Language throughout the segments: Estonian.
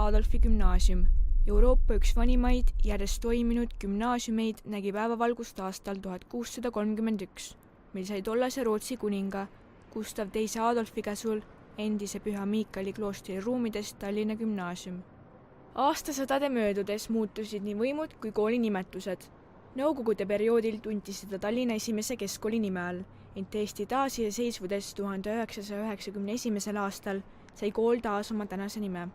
Adolfi gümnaasium. Euroopa üks vanimaid järjest toiminud gümnaasiumeid nägi päevavalgust aastal 1631, mil sai tollase Rootsi kuninga Gustav II Adolfi käsul endise Püha Miikali kloostri ruumides Tallinna gümnaasium. Aastasadade möödudes muutusid nii võimud kui kooli nimetused. Nõukogude perioodil tunti seda Tallinna esimese keskkooli nime all, ent Eesti taasiseseisvudes 1991. aastal sai kool taas oma tänase nime.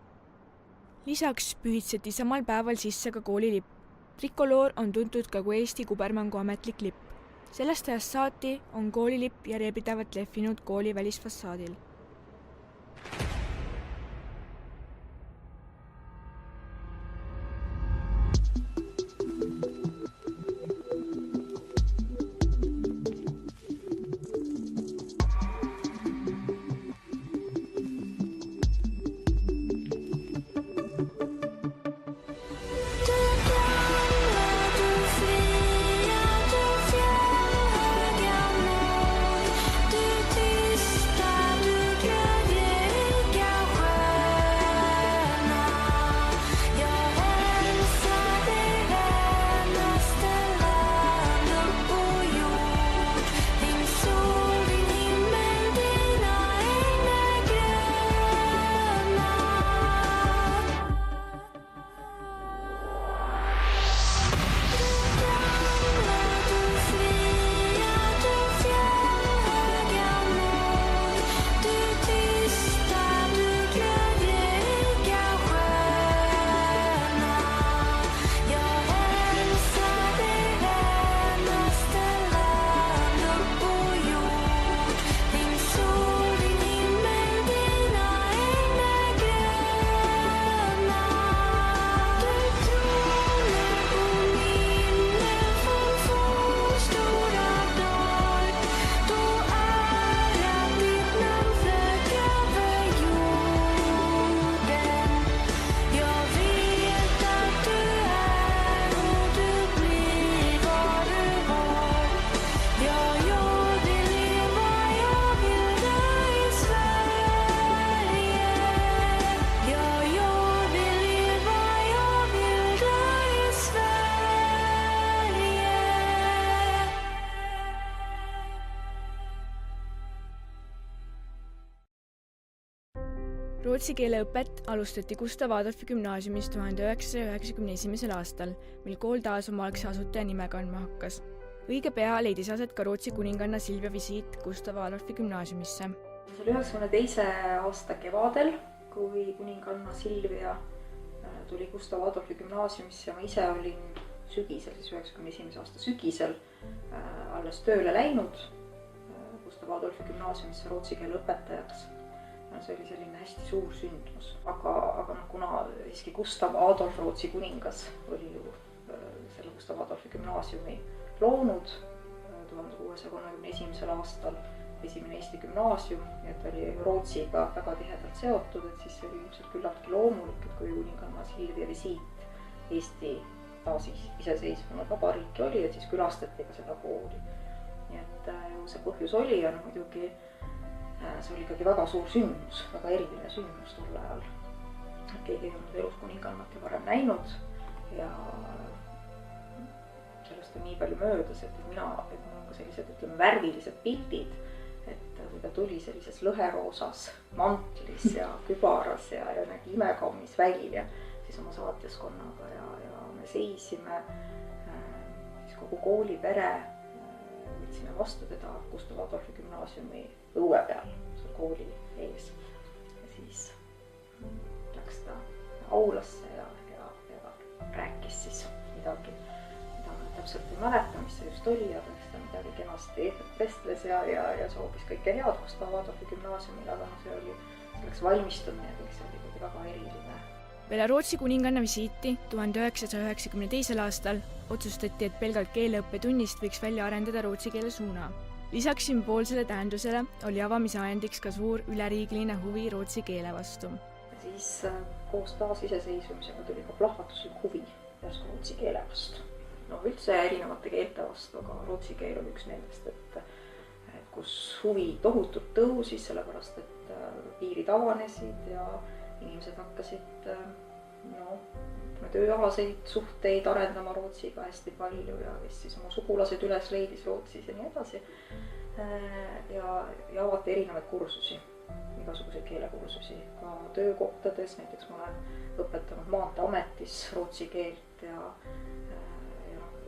Lisaks pühitseti samal päeval sisse ka kooli lipp. Trikoloor on tuntud ka kui Eesti kubermangu ametlik lipp. Sellest ajast saati on koolilipp järjepidevalt lehvinud kooli välisfassaadil. Rootsi keele õpet alustati Gustav Adolfi gümnaasiumis 1991. aastal, mil kool taas oma algse asutaja nime kandma hakkas. Õige pea leidis aset ka Rootsi kuninganna Silvia visiit Gustav Adolfi gümnaasiumisse. See oli 92. aasta kevadel, kui kuninganna Silvia tuli Gustav Adolfi gümnaasiumisse ja ma ise olin sügisel, siis 91. aasta sügisel alles tööle läinud Gustav Adolfi gümnaasiumisse rootsi keele õpetajaks. See oli selline hästi suur sündmus, aga kuna siiski Gustav Adolf Rootsi kuningas oli ju selle Gustav Adolfi gümnaasiumi loonud 1631. aastal esimene Eesti gümnaasium, nii et oli Rootsiga väga tihedalt seotud, et siis oli ilmselt küllaltki loomulik, et kui kuninganna Silvia visiit Eesti taas iseseisvunud vabariiki oli, et siis külastati ka seda kooli. Nii et see põhjus oli ja muidugi see oli ikkagi väga suur sündmus, väga eriline sündmus tol ajal. Keegi ei olnud elus kuningannat varem näinud ja sellest on nii palju möödas, et mul on ka sellised, ütleme, värvilised pildid, et kui ta tuli sellises lõheroosas mantlis ja kübaras ja nägi imekaunis välja, siis oma saatjaskonnaga ja me seisime siis kogu kooli pere, võtsime vastu teda Gustav Adolfi gümnaasiumi õue peal, seal kooli ees. Ja siis läks ta aulasse ja rääkis siis midagi, mida ma täpselt ei mäleta, mis see just oli, aga ta midagi kenasti vestles ja soovis kõike head Gustav Adolfi gümnaasiumile, aga see oli selleks valmistumine ja kõik see oli väga eriline. Peale Rootsi kuninganna visiiti 1992. aastal otsustati, et pelgalt keeleõppetunnist võiks välja arendada rootsi keele suuna. Lisaks sümboolsele tähendusele oli avamise ajendiks ka suur üleriigiline huvi rootsi keele vastu. Siis koos taasiseseisvumisega tuli ka plahvatuslik huvi järsku rootsi keele vastu. No üldse erinevate keelte vastu, aga rootsi keel oli üks nendest, et kus huvi tohutult tõusis, sellepärast et piirid avanesid ja inimesed hakkasid tööalaseid suhteid arendama Rootsiga hästi palju ja kes siis oma sugulased üles leidis Rootsis ja nii edasi. Ja avati erinevaid kursusi, igasuguseid keelekursusi ka töökohtades, näiteks ma olen õpetanud Maanteeametis rootsi keelt ja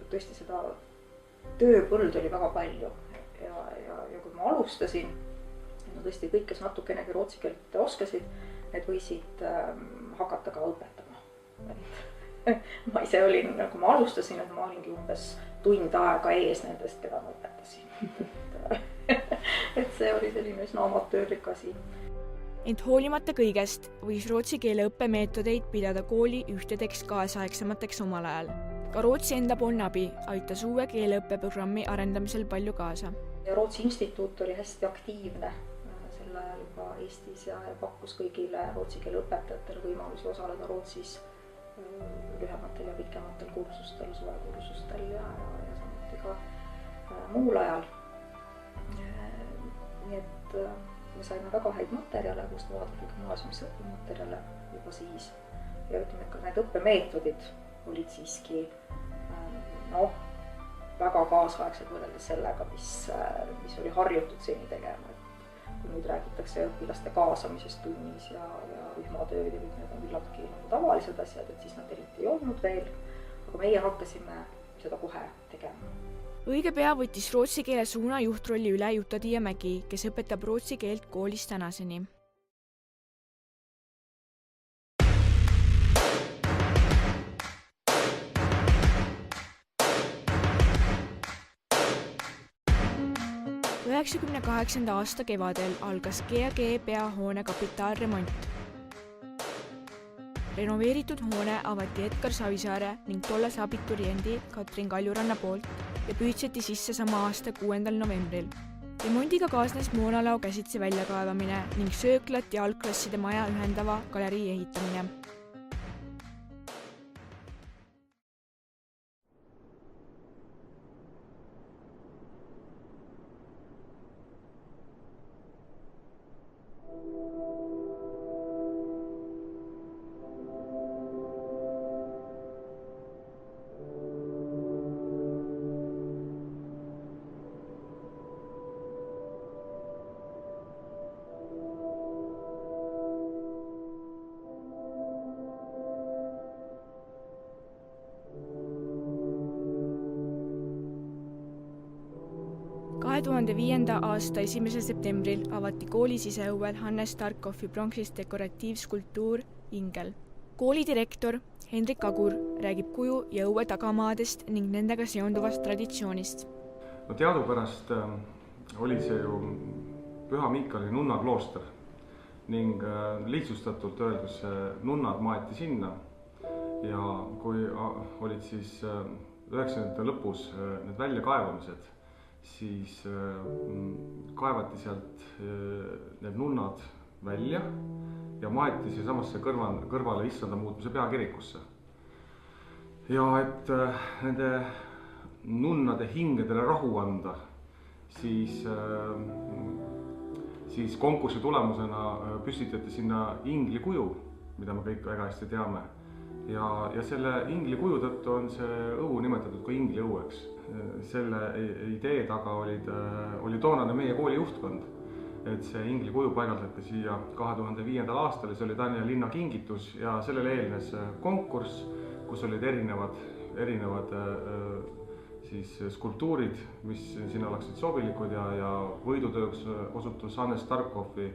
tõesti seda tööpõld oli väga palju ja kui ma alustasin, tõesti kõik, kes natukenegi rootsi keelt oskasid, need võisid hakata ka õpetama. Ma ise olin, kui ma alustasin, et ma olingi umbes tund aega ees nendest, keda ma õpetasin. Et see oli selline üsna amatöörlik asi. Ent hoolimata kõigest võis rootsi keele õppemeetodeid pidada kooli ühtedeks kaasaegsemateks omal ajal. Ka Rootsi enda poolne abi aitas uue keeleõppeprogrammi arendamisel palju kaasa. Rootsi instituut oli hästi aktiivne sel ajal juba Eestis ja pakkus kõigile rootsi keele õpetajatele võimalusi osaleda Rootsis lühematel ja pikematel kursustel, suvekursustel ja samuti ka muul ajal. Nii et me saime väga häid materjale, kust vaadati gümnaasiumisse õppematerjale juba siis. Ja ütleme, et ka need õppemeetodid olid siiski väga kaasaegsed võrreldes sellega, mis oli harjutud seni tegema. Kui nüüd räägitakse õpilaste kaasamisest tunnis ja rühmatööd ja kõik need on küllaltki tavalised asjad, et siis nad eriti ei olnud veel, aga meie hakkasime seda kohe tegema. Õige pea võttis rootsi keele suuna juhtrolli üle Juta-Tiia Mägi, kes õpetab rootsi keelt koolis tänaseni. –1998. aasta kevadel algas GAG peahoone kapitaalremont. Renoveeritud hoone avati Edgar Savisaare ning tollase abituriendi Katrin Kaljuranna poolt ja püüdseti sisse sama aasta 6. novembril. Remondiga kaasnes moonalao käsitsi väljakaevamine ning sööklat ja algklasside maja ühendava galerii ehitamine. – 2005. aasta 1. septembril avati kooli siseõuel Hannes Starkoffi pronksist dekoratiivskulptuur Ingel. Kooli direktor Hendrik Agur räägib kuju ja õue tagamaadest ning nendega seonduvast traditsioonist. Teadupärast oli see ju Püha Miikali nunnaklooster ning lihtsustatult öeldes nunnad maeti sinna ja kui olid siis 90. lõpus need väljakaevamised, siis kaevati sealt need nunnad välja ja maeti samasse kõrvale Issanda muutmise peakirikusse. Ja et nende nunnade hingedele rahu anda, siis konkursi tulemusena püstitati sinna ingli kuju, mida me kõik väga hästi teame. Ja selle ingli kuju tõttu on see õu nimetatud ka ingli õueks. Selle idee taga oli toonane meie kooli juhtkond, et see ingli kuju paigaldati siia 2005. aastal ja see oli Tallinna linna kingitus ja sellele eelnes konkurss, kus olid erinevad siis skulptuurid, mis sinna oleksid sobilikud ja võidutööks osutus Hannes Starkoffi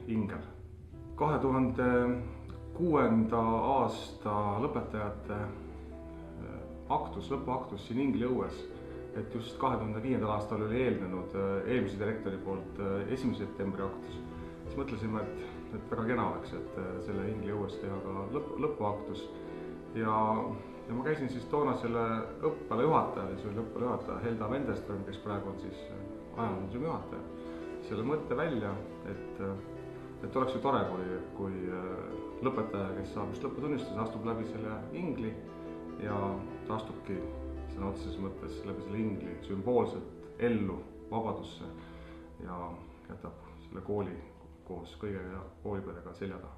ingel. 2006. aasta lõpetajate lõpuaktus siin ingli õues, et just 2005. aastal oli eelnenud eelmise direktori poolt 1. septembri aktus, siis mõtlesime, et väga kena oleks, et selle ingli õues teha ka lõpuaktus. Ja ma käisin siis toona selle õppealajuhataja Helda Vendeström, kes praegu on siis ajaloomuuseumi juhataja, selle mõtte välja, et oleks ju tore, kui lõpetaja, kes saab just lõputunnistuse, astub läbi selle ingli ja ta astubki sõna otseses mõttes läbi selle ingli sümboolselt ellu vabadusse ja jätab selle kooli koos kõige kooliperega selja taha.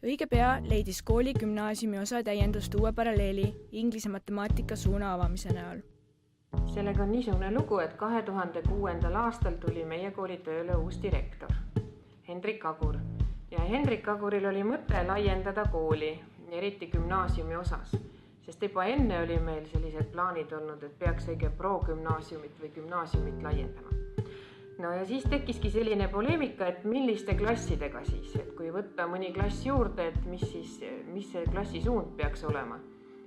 Õige pea leidis kooli gümnaasiumi osa täiendust uue paralleeli inglise matemaatika suuna avamise näol. Sellega on niisugune lugu, et 2006. aastal tuli meie kooli tööle uus direktor, Hendrik Agur. Ja Hendrik Aguril oli mõte laiendada kooli, eriti gümnaasiumi osas, sest juba enne oli meil sellised plaanid olnud, et peaks õige progümnaasiumit või gümnaasiumit laiendama. No ja siis tekkiski selline poleemika, et milliste klassidega siis, et kui võtta mõni klass juurde, et mis see klassi suund peaks olema.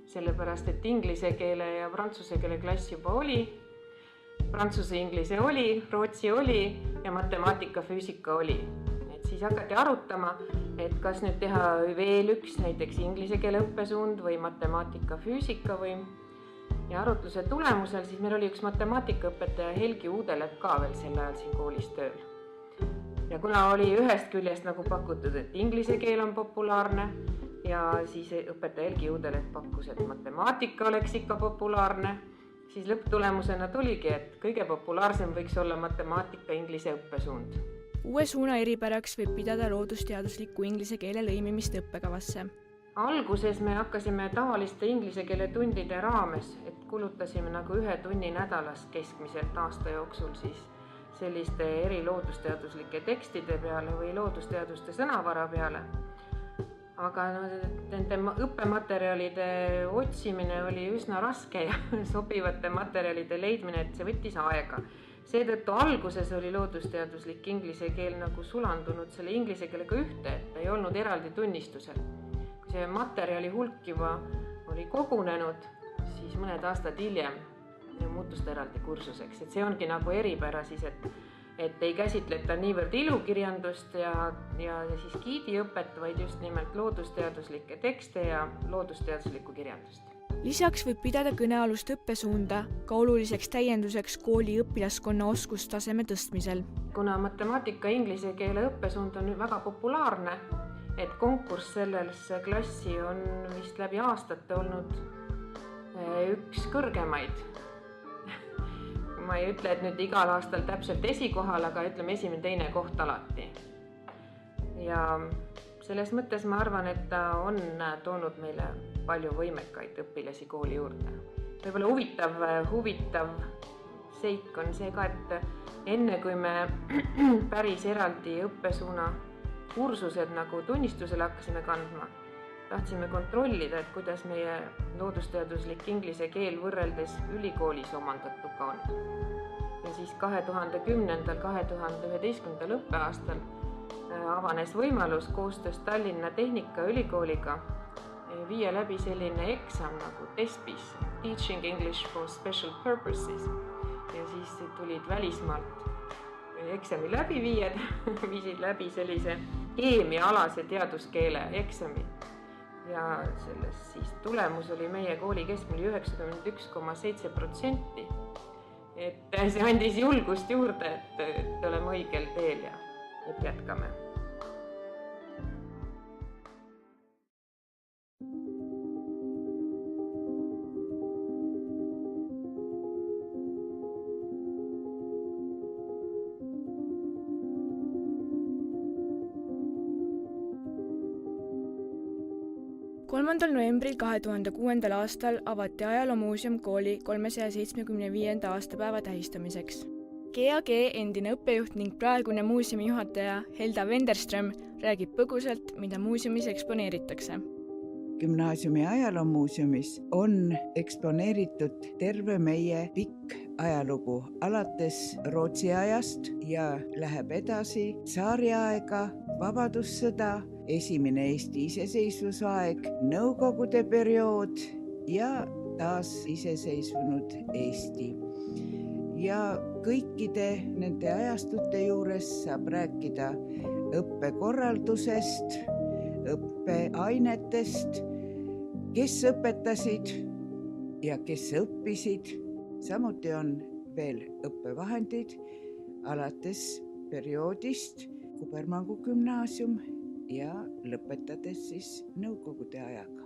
Sellepärast, et inglise keele ja prantsuse keele klass juba oli, prantsuse inglise oli, rootsi oli ja matemaatika füüsika oli. Et siis hakati arutama, et kas nüüd teha veel üks näiteks inglise keele õppesuund või matemaatika füüsika või. Ja arutluse tulemusel siis meil oli üks matemaatikaõpetaja Helgi Uudelepp ka veel sel ajal siin koolis tööl. Ja kuna oli ühest küljest nagu pakutud, et inglise keel on populaarne ja siis õpetaja Helgi Uudelepp pakkus, et matemaatika oleks ikka populaarne, siis lõpptulemusena tuligi, et kõige populaarsem võiks olla matemaatika inglise õppesuund. Uue suuna eripäraks võib pidada loodusteadusliku inglise keele lõimimist õppekavasse. Alguses me hakkasime tavaliste inglise keele tundide raames, et kulutasime nagu 1 tunni nädalas keskmiselt aasta jooksul siis selliste eriloodusteaduslike tekstide peale või loodusteaduste sõnavara peale. Aga nende õppematerjalide otsimine oli üsna raske ja sobivate materjalide leidmine, et see võttis aega. Seetõttu alguses oli loodusteaduslik inglise keel nagu sulandunud selle inglise keelega ühte, et ta ei olnud eraldi tunnistusel. Kui see materjali hulk juba oli kogunenud, siis mõned aastad hiljem muutus ta eraldi kursuseks. Et see ongi nagu eripära siis, et ei käsitleta niivõrd ilukirjandust ja siis giidiõpet, vaid just nimelt loodusteaduslikke tekste ja loodusteaduslikku kirjandust. Lisaks võib pidada kõnealust õppesuunda ka oluliseks täienduseks kooli õpilaskonna oskustaseme tõstmisel. Kuna matemaatika inglise keele õppesuund on väga populaarne, et konkurss sellesse klassi on vist läbi aastate olnud üks kõrgemaid. Ma ei ütle, et nüüd igal aastal täpselt esikohal, aga ütleme 1.-2. koht alati. Ja selles mõttes ma arvan, et ta on toonud meile palju võimekaid õpilasi kooli juurde. Võib-olla huvitav seik on see ka, et enne kui me päris eraldi õppesuuna kursused nagu tunnistusele hakkasime kandma, tahtsime kontrollida, et kuidas meie loodusteaduslik inglise keel võrreldes ülikoolis omandatuga on. Ja siis 2010-2011 õppeaastal avanes võimalus koostöös Tallinna Tehnikaülikooliga viia läbi selline eksam nagu TESPIS, Teaching English for Special Purposes. Ja siis tulid välismaalt eksami läbiviijad, viisid läbi sellise keemiaalase teaduskeele eksami. Ja selles siis tulemus oli meie kooli keskmine 91,7%. Et see andis julgust juurde, et oleme õigel teel ja et jätkame. Novembril 2006. aastal avati ajaloomuuseum kooli 375. aastapäeva tähistamiseks. GAG endine õppejuht ning praegune muuseumi juhataja Helda Wenderström räägib põgusalt, mida muuseumis eksponeeritakse. Gümnaasiumi ajaloomuuseumis on eksponeeritud terve meie pikk ajalugu alates Rootsi ajast ja läheb edasi tsaariaega, vabadussõda, esimene Eesti iseseisvusaeg, nõukogude periood ja taas iseseisvunud Eesti. Ja kõikide nende ajastute juures saab rääkida õppekorraldusest, õppeainetest, kes õpetasid ja kes õppisid. Samuti on veel õppevahendid alates perioodist Kubermangu gümnaasium ja lõpetades siis nõukogude ajaga.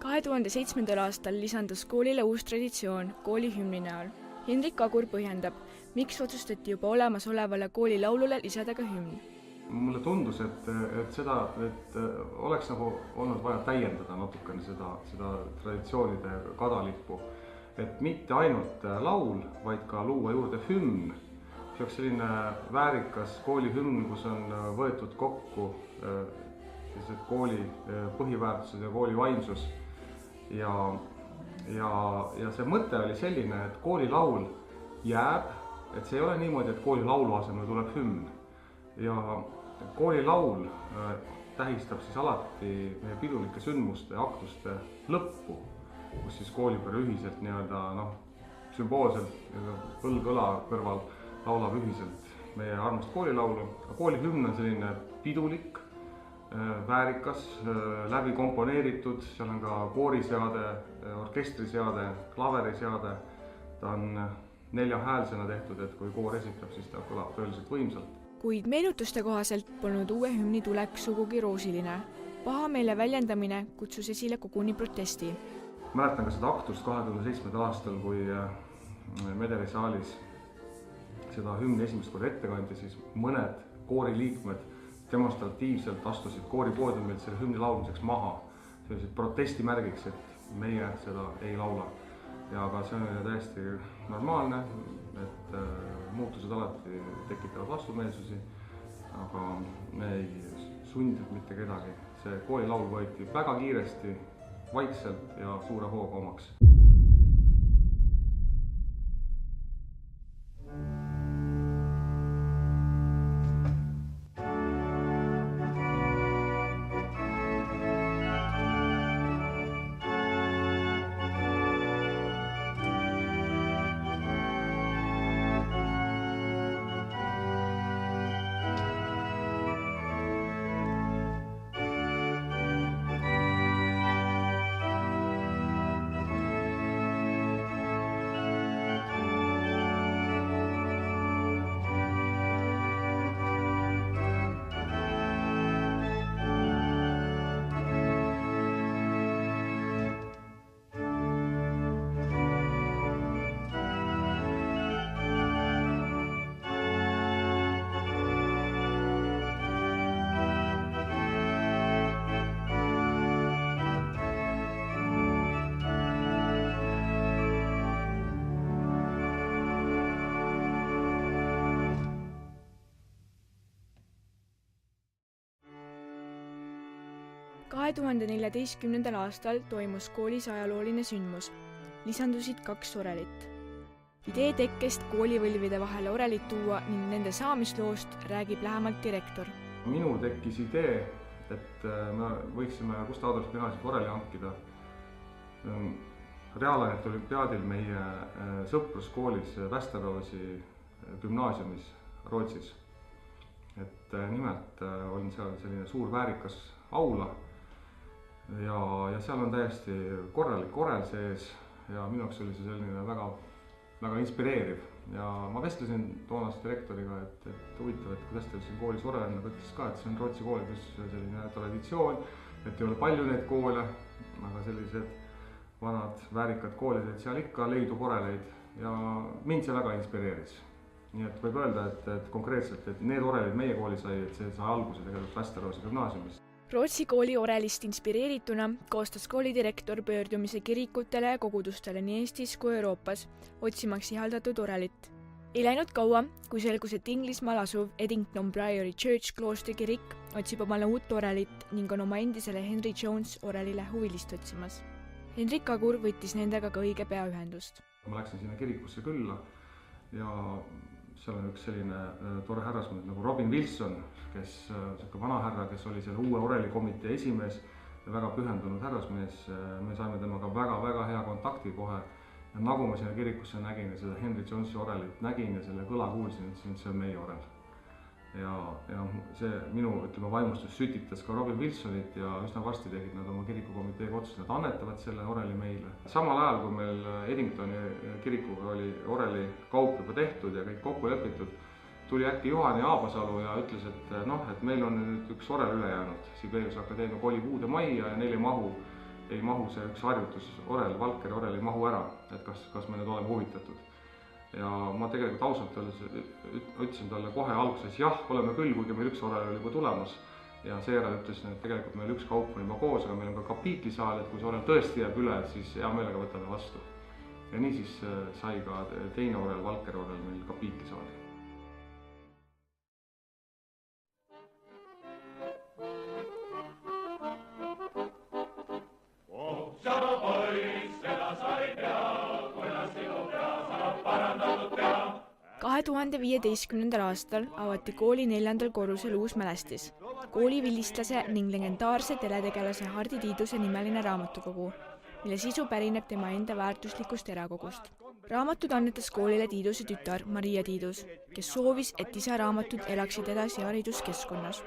2007. aastal lisandus koolile uus traditsioon kooli hümni näol. Hendrik Kagur põhjendab, miks otsustati juba olemasolevale koolilaulule lisada ka hümn. Mulle tundus, et oleks nagu olnud vaja täiendada natukene seda traditsioonide kadalippu. Et mitte ainult laul, vaid ka luua juurde hümn. See oleks selline väärikas kooli hümn, kus on võetud kokku kooli põhiväärtused ja kooli vaimsus. Ja see mõte oli selline, et koolilaul jääb, et see ei ole niimoodi, et koolilaulu asemel tuleb hümn. Ja koolilaul tähistab siis alati meie pidulike sündmuste ja aktuste lõppu, kus siis koolipere ühiselt sümboolselt põlg-õla kõrval laulab ühiselt meie armast koolilaulu. Koolihümn on selline pidulik, väärikas, läbi komponeeritud, seal on ka kooriseade, orkestriseade, klaveriseade. Ta on 4 häälsena tehtud, et kui koor esitab, siis ta kõlab tõeliselt võimsalt. Kuid meenutuste kohaselt polnud uue hümni tulek sugugi roosiline. Pahameele väljendamine kutsus esile koguni protesti. Mäletan ka seda aktust 2007. aastal, kui Mederi saalis seda hümni esimest korda ette kandi, siis mõned kooriliikmed demonstratiivselt astusid kooripoodiumilt selle hümni laulmiseks maha. See oli protestimärgiks, et meie seda ei laula. Ja ka see on täiesti normaalne, et muutused alati tekitavad vastumeelsusi, aga me ei sundinud mitte kedagi. See koolilaul võeti väga kiiresti, vaikselt ja suure hooga omaks. Kahe 2014. aastal toimus koolis ajalooline sündmus. Lisandusid 2 orelit. Idee tekkest koolivõlvide vahele orelit tuua ning nende saamisloost räägib lähemalt direktor. Minul tekkis idee, et me võiksime Gustav Adolfi Gümnaasiumist oreli hankida. Reaalainete olümpiaadil meie sõpruskoolis Västeroosi gümnaasiumis Rootsis. Et nimelt on seal selline suur väärikas aula ja seal on täiesti korralik orel sees ja minu jaoks oli see selline väga inspireeriv. Ja ma vestlesin toonase direktoriga, et huvitav, et kuidas teil siin koolis orel on, aga ütles ka, et see on Rootsi koolides selline traditsioon, et ei ole palju neid koole, aga sellised vanad väärikad koolid, et seal ikka leidub oreleid ja mind see väga inspireeris. Nii et võib öelda, et konkreetselt, et need orelid meie kooli sai, et see sai alguse tegelikult Västeroosi gümnaasiumist. Rootsi kooli orelist inspireerituna koostas koolidirektor pöördumise kirikutele ja kogudustele nii Eestis kui Euroopas, otsimaks ihaldatud orelit. Ei läinud kaua, kui selgus, et Inglismaal asuv Eddington Priory Church kloostri kirik otsib omale uut orelit ning on oma endisele Henry Jones orelile huvilist otsimas. Hendrik Kagur võttis nendega ka õige pea ühendust. Ma läksin sinna kirikusse külla ja seal on üks selline tore härrasmees nagu Robin Wilson, kes vana härra, kes oli selle uue orelikomitee esimees ja väga pühendunud härrasmees. Me saime temaga väga hea kontakti kohe ja nagu ma sinna kirikusse nägin ja seda Henry Jonesi orelit nägin ja selle kõla kuulsin, et see on meie orel. Ja see minu vaimustus sütitas ka Robin Wilsonit ja üsna varsti tegid nad oma kirikukomiteega otsust, nad annetavad selle oreli meile. Samal ajal, kui meil Eddingtoni kirikuga oli oreli kaup juba tehtud ja kõik kokku lepitud, tuli äkki Juhani Aabasalu ja ütles, et meil on nüüd üks orel üle jäänud. Sibeliuse Akadeemia kolib uude majja ja neil ei mahu ei mahu see üks harjutus Orel, Valkeri Orel ei mahu ära, et kas me nüüd oleme huvitatud. Ja ma tegelikult ausalt ütlesin talle kohe alguses jah, oleme küll, kuigi meil üks Orel oli juba tulemas. Ja seejärel ütlesin, et tegelikult meil üks kaup on juba koos, aga meil on ka kapiitlisaal, et kui see Orel tõesti jääb üle, siis hea meelega võtame vastu. Ja nii siis sai ka teine Orel, Valkeri Orel meil kapiitlisaali. Kahe 2015. aastal avati kooli 4. korrusel uus mälestis, kooli vilistlase ning legendaarse teletegelase Hardi Tiiduse nimeline raamatukogu, mille sisu pärineb tema enda väärtuslikust erakogust. Raamatud annetas koolile Tiiduse tütar Maria Tiidus, kes soovis, et isa raamatud elaksid edasi hariduskeskkonnas.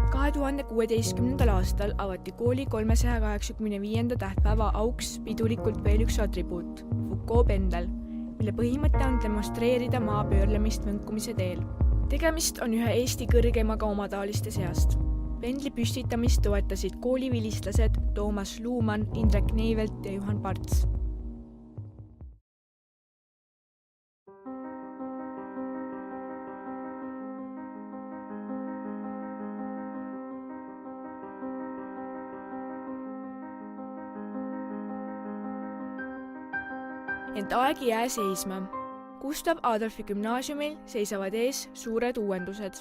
Kahe 2016. aastal avati kooli 385. tähtpäeva auks pidulikult veel üks atribuut, Foucault pendel, mille põhimõte on demonstreerida maa pöörlemist võnkumise teel. Tegemist on ühe Eesti kõrgemaga omataaliste seast. Pendli püstitamist toetasid kooli vilistlased Toomas Luumann, Indrek Neivelt ja Juhan Parts. Ent aeg ei jää seisma. Gustav Adolfi gümnaasiumil seisavad ees suured uuendused.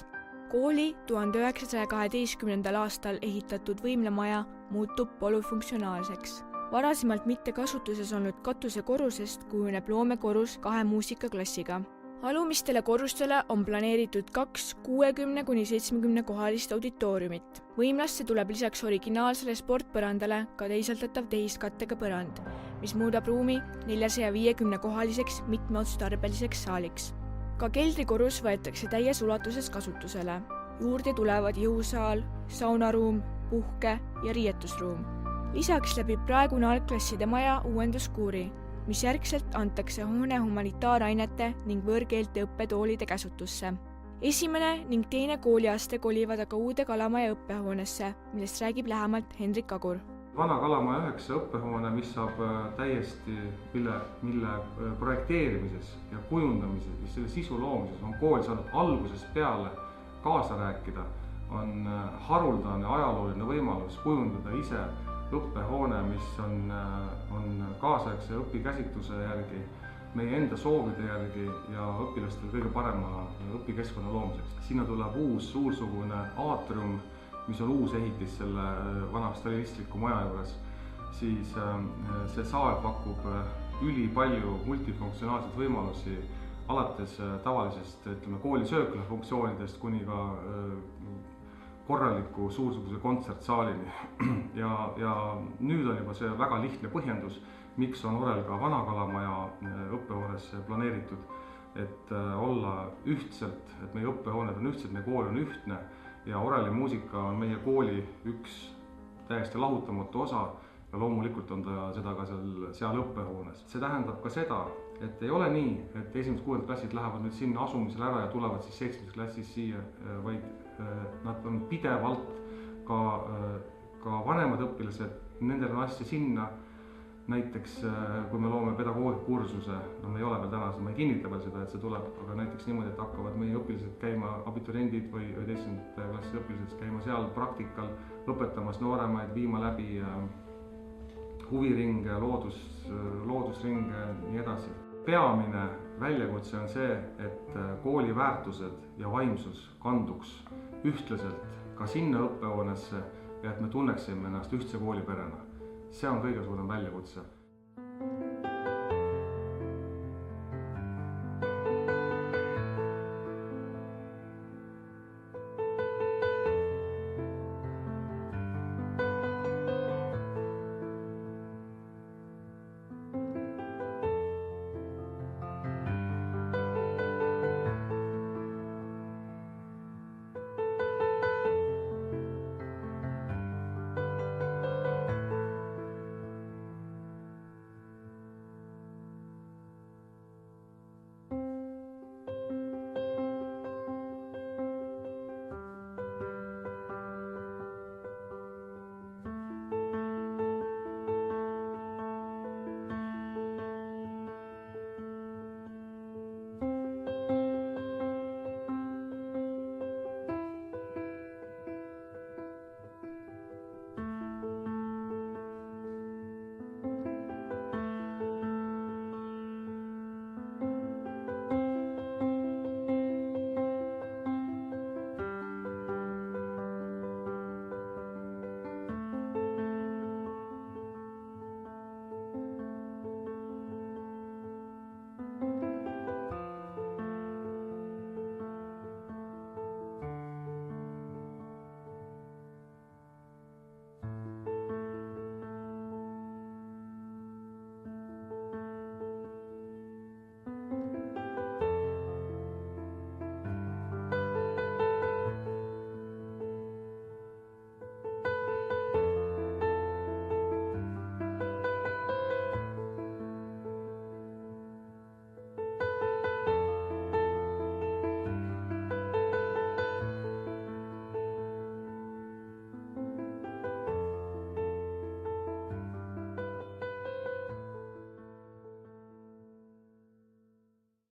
Kooli 1912. aastal ehitatud võimlemaja muutub polüfunktsionaalseks. Varasemalt mitte kasutuses olnud katusekorrusest kujuneb loomekorrus 2 muusikaklassiga. Alumistele korrustele on planeeritud 2 60–70 kohalist auditooriumit. Võimlasse tuleb lisaks originaalsele sportpõrandale ka teisaldatav tehiskattega põrand, mis muudab ruumi 450 kohaliseks mitmeotstarbeliseks saaliks. Ka keldrikorrus võetakse täies ulatuses kasutusele. Juurde tulevad jõusaal, saunaruum, puhke- ja riietusruum. Lisaks läbib praegune algklasside maja uuenduskuuri, mis järgselt antakse hoone humanitaarainete ning võõrkeelte õppetoolide käsutusse. Esimene ning teine kooliaste kolivad aga uude Kalamaja õppehoonesse, millest räägib lähemalt Hendrik Kagur. Vana Kalamaja 9 õppehoone, mis saab täiesti, mille projekteerimises ja kujundamises, mis selle sisu loomises on kool saanud algusest peale kaasa rääkida, on haruldane ajalooline võimalus kujundada ise õppehoone, mis on kaasaegse õpikäsitluse järgi, meie enda soovide järgi ja õpilastel kõige parema õpikeskkonna loomiseks. Sinna tuleb uus suursugune aatrium, mis on uus ehitis selle vana stalinistliku maja juures, siis see saal pakub ülipalju multifunktsionaalseid võimalusi, alates tavalisest koolisöökla funktsioonidest kuni ka korraliku suursuguse kontsertsaalini. Ja nüüd on juba see väga lihtne põhjendus, miks on Orel ka Vana Kalamaja õppehoones planeeritud, et olla ühtselt, et meie õppehooned on ühtsed, meie kool on ühtne ja Oreli muusika on meie kooli üks täiesti lahutamatu osa ja loomulikult on ta seda ka seal õppehoones. See tähendab ka seda, et ei ole nii, et 1.–6. klassid lähevad nüüd sinna asumisele ära ja tulevad siis 7. klassis siia, vaid nad on pidevalt ka vanemad õpilased, nendel on asja sinna. Näiteks kui me loome pedagoogikursuse, no me ei ole veel täna, ma ei kinnita veel seda, et see tuleb, aga näiteks niimoodi, et hakkavad meie õpilased käima, abituriendid või 2. klassi õpilased käima seal praktikal, õpetamas nooremaid, viima läbi huviringe, loodusringe, nii edasi. Peamine väljakutse on see, et kooli väärtused ja vaimsus kanduks ühtlaselt ka sinna õppehoonesse ja et me tunneksime ennast ühtse kooliperena. See on kõige suurem väljakutse.